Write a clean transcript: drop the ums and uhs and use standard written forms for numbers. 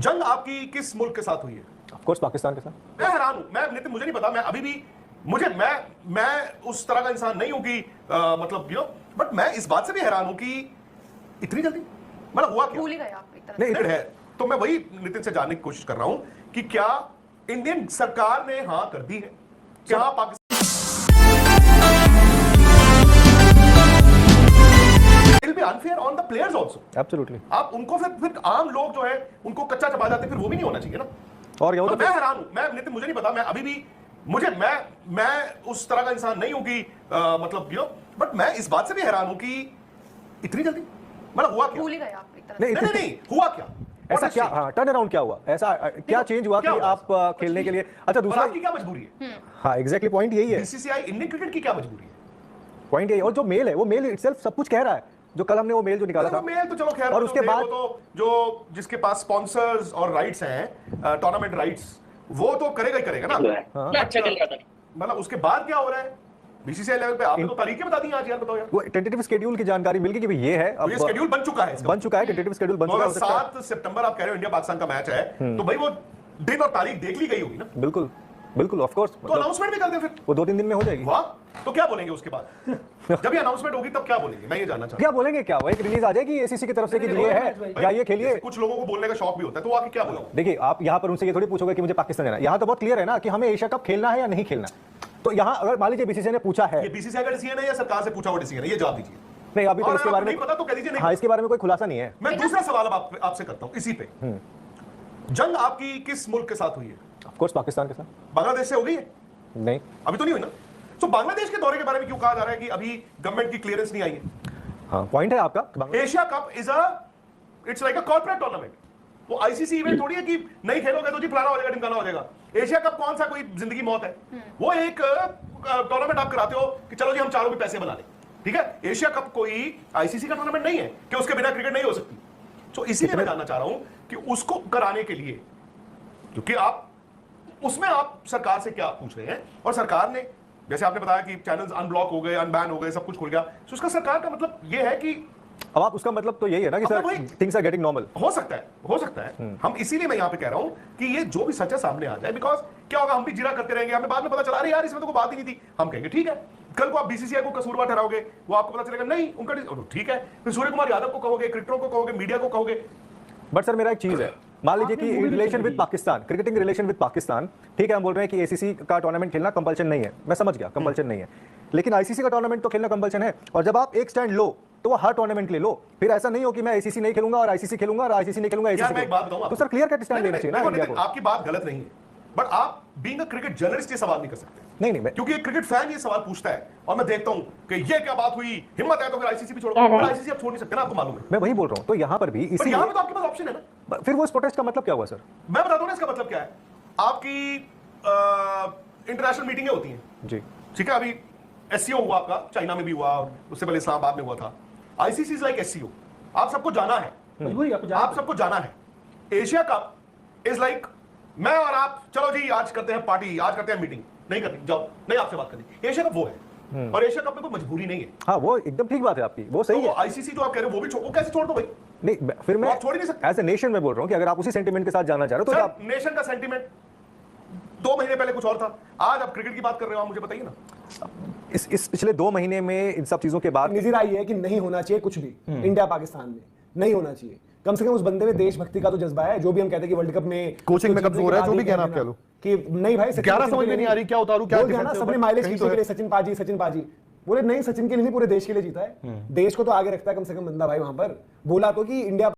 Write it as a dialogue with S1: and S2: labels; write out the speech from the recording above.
S1: जंग आपकी किस मुल्क के साथ हुई है?
S2: ऑफ कोर्स पाकिस्तान के साथ।
S1: मैं हैरान हूं, मैं नितिन मुझे नहीं पता, मैं अभी भी मैं उस तरह का इंसान नहीं हूं कि मतलब बट मैं इस बात से भी हैरान हूं कि इतनी जल्दी मतलब हुआ क्या?
S3: भूल ही गए आप एक तरह
S1: नहीं है, तो मैं वही नितिन से जानने की कोशिश कर रहा हूं कि क्या इंडियन सरकार ने हाँ कर दी है? क्या Pakistan will be unfair on the players also?
S2: Absolutely.
S1: आप उनको फिर आम लोग जो है उनको कच्चा चबा जाते, फिर वो भी नहीं होना चाहिए ना।
S2: और क्या,
S1: मैं हैरान हूं, मैं नितिन मुझे नहीं पता, मैं अभी भी मैं उस तरह का इंसान नहीं हूं कि मतलब बट मैं इस बात से भी हैरान हूं कि इतनी जल्दी मतलब हुआ क्या?
S3: भूल ही गए आप एक तरह
S1: नहीं हुआ क्या?
S2: ऐसा क्या, हाँ, टर्न अराउंड क्या हुआ, ऐसा क्या चेंज हुआ कि आप खेलने के लिए? अच्छा, दूसरा
S1: की क्या मजबूरी है?
S2: हाँ, एग्जैक्टली पॉइंट यही है।
S1: बीसीसीआई इंडियन क्रिकेट की क्या मजबूरी है?
S2: पॉइंट यही, और जो मेल है वो मेल इटसेल्फ सब कुछ कह रहा है, जो कल हमने वो मेल जो निकाला था।
S1: मेल तो चलो खैर,
S2: और उसके बाद
S1: तो जो जिसके पास स्पॉन्सर्स और राइट्स हैं, टूर्नामेंट राइट्स, वो तो करेगा ही करेगा ना।
S4: अच्छा चल रहा था।
S1: मतलब उसके बाद क्या हो रहा है बीसीसीआई लेवल पे? आपने तो तारीखें बता दी आज यार, बताओ यार।
S2: वो टेंटेटिव शेड्यूल की जानकारी मिल गई कि भाई ये है, अब
S1: ये शेड्यूल बन चुका है,
S2: टेंटेटिव शेड्यूल बन चुका है।
S1: 7 सितंबर आप कह रहे हो इंडिया पाकिस्तान का मैच है, तो भाई वो दिन और तारीख देख ली गई होगी ना?
S2: बिल्कुल बिल्कुल, ऑफ कोर्स।
S1: तो अनाउंसमेंट भी कर दे फिर,
S2: वो 2-3 दिन में हो जाएगी।
S1: वाह, तो क्या बोलेंगे उसके बाद? जब ये अनाउंसमेंट होगी तब क्या बोलेंगे, मैं ये जानना चाहता हूं।
S2: क्या बोलेंगे, क्या वो एक रिलीज आ जाएगी एसीसी की तरफ से कि ये है, जाइए खेलिए।
S1: कुछ लोगों को बोलने का शौक भी होता है, तो आके क्या बोला?
S2: देखिए, आप यहाँ पर उनसे ये थोड़ी पूछोगे कि मुझे पाकिस्तान जाना है। यहाँ तो बहुत क्लियर है ना कि हमें एशिया कप खेलना है या नहीं खेलना। तो यहाँ अगर मान लीजिए बीसीसीआई ने पूछा है,
S1: ये बीसीसीआई का डिसीजन है या सरकार से पूछा हुआ डिसीजन है, ये जवाब दीजिए।
S2: नहीं, अभी तो इसके बारे में
S1: नहीं पता तो कह दीजिए नहीं।
S2: हाँ, इसके बारे में कोई खुलासा नहीं है।
S1: मैं दूसरा सवाल अब आपसे करता हूं इसी पे। जंग आपकी किस मुल्क के साथ हुई है?
S2: ऑफ कोर्स पाकिस्तान के साथ।
S1: बांग्लादेश से हो गई है?
S2: नहीं,
S1: अभी तो नहीं हुई ना। तो बांग्लादेश के दौरे के बारे में क्यों कहा जा रहा है कि अभी गवर्नमेंट की क्लियरेंस नहीं आई है?
S2: हाँ, पॉइंट है आपका।
S1: Asia cup it's like a corporate tournament. वो आईसीसी इवेंट थोड़ी है कि नहीं खेलोगे तो जी फलाना हो जाएगा, ढिमकाना हो जाएगा। एशिया कप कौन सा कोई जिंदगी मौत है? वो एक टूर्नामेंट आप कराते हो कि चलो जी हम चारों भी पैसे बना लें, ठीक है। एशिया कप कोई आईसीसी का टूर्नामेंट नहीं है कि उसके बिना क्रिकेट नहीं हो सकती। तो इसीलिए मैं जानना चाह रहा हूं कि उसको कराने के लिए, क्योंकि आप उसमें आप सरकार से क्या पूछ रहे हैं, और सरकार ने जैसे आपने बताया कि चैनल्स अनब्लॉक हो गए, अनबैन हो गए, सब कुछ खुल गया, तो उसका सरकार का मतलब ये है कि
S2: अब आप उसका मतलब तो यही है ना कि sir things are getting normal.
S1: हो सकता है। हम इसीलिए मैं यहां पे कह रहा हूं कि ये जो भी सच है सामने आ जाए, बिकॉज क्या होगा, हम भी जीरा करते रहेंगे, हमें बाद में पता चला अरे यार इसमें तो कोई बात ही नहीं थी। हम कहेंगे ठीक है, कल को आप बीसीसीआई को कसूरवार ठहराओगे, वो आपको पता चलेगा नहीं उनका ठीक है, फिर सूर्य कुमार यादव को कहोगे, क्रिकेटरों को कहोगे, मीडिया को कहोगे।
S2: बट सर मेरा एक चीज है, मान लीजिए कि relation with Pakistan, cricketing relation with Pakistan, ठीक है, हम बोल रहे हैं कि एसीसी का टूर्नामेंट खेलना कंपल्शन नहीं है, मैं समझ गया कंपल्शन नहीं है, लेकिन आईसीसी का टूर्नामेंट तो खेलना कंपल्शन है। और जब आप एक स्टैंड लो तो वो हर टूर्नामेंट ले लो, फिर ऐसा नहीं हो कि मैं एसीसी नहीं खेलूंगा और आईसीसी खेलूंगा और आईसीसी नहीं खेलूंगा एसीसी।
S1: मैं एक बात बताऊं,
S2: तो सर क्लियर कट स्टैंड लेना चाहिए ना इंडिया को।
S1: आपकी बात गलत नहीं है, बट आप बीइंग अ क्रिकेट जर्नलिस्ट ये सवाल नहीं कर सकते।
S2: नहीं,
S1: क्योंकि एक क्रिकेट फैन ये सवाल पूछता है और मैं देखता हूं कि ये क्या बात हुई, हिम्मत है तो फिर आईसीसी भी छोड़ो, और आईसीसी आप छोड़ नहीं सकते ना, आपको मालूम है।
S2: मैं वही बोल रहा हूं, तो यहां पर भी
S1: इसी यहां पे तो आपके पास ऑप्शन है ना।
S2: फिर वो इस प्रोटेस्ट का मतलब क्या हुआ सर?
S1: मैं बता दूं ना इसका मतलब क्या है। आपकी इंटरनेशनल मीटिंगें होती हैं
S2: जी,
S1: ठीक है, अभी एससीओ हुआ आपका, चाइना में भी हुआ, उससे पहले इस्लामाबाद में हुआ था। आईसीसी इज लाइक एससीओ, आप सबको जाना है, आप सबको जाना है। एशिया कप इज लाइक मैं और आप, चलो जी आज करते हैं पार्टी, आज करते हैं मीटिंग, नहीं करनी जाओ, नहीं आपसे बात करनी। एशिया कप वो है, और एशिया कप में कोई मजबूरी नहीं है।
S2: हाँ, वो एकदम ठीक बात है आपकी, वो सही है।
S1: आईसीसी जो आप कह रहे हो वो भी वो कैसे छोड़ दो भाई?
S2: नहीं, फिर मैं
S1: छोड़ ही नहीं सकते।
S2: एज ए नेशन में बोल रहा हूँ कि अगर आप उसी सेंटीमेंट के साथ जाना चाह रहे हो तो आप
S1: नेशन का सेंटीमेंट 2 महीने पहले कुछ और था, आज आप क्रिकेट की बात कर रहे हो, आप मुझे बताइए ना।
S2: इस पिछले 2 महीने में इन सब चीजों के बाद
S5: नजर आई है कि नहीं होना चाहिए कुछ भी इंडिया पाकिस्तान में, नहीं होना चाहिए। कम से कम उस बंदे में देशभक्ति का तो जज्बा है। जो भी हम कहते हैं कि वर्ल्ड कप में
S6: कोचिंग में कब्जा हो रहा है, जो भी कहना आप कह लो
S5: कि नहीं भाई,
S6: 11 समझ में नहीं आ रही, क्या उतारू क्या
S5: ना, सबने माइलेज खींचने के लिए सचिन पाजी बोले नहीं, सचिन के लिए नहीं पूरे देश के लिए जीता है। देश को तो आगे रखता है कम से कम बंदा भाई। वहां पर बोला तो कि इंडिया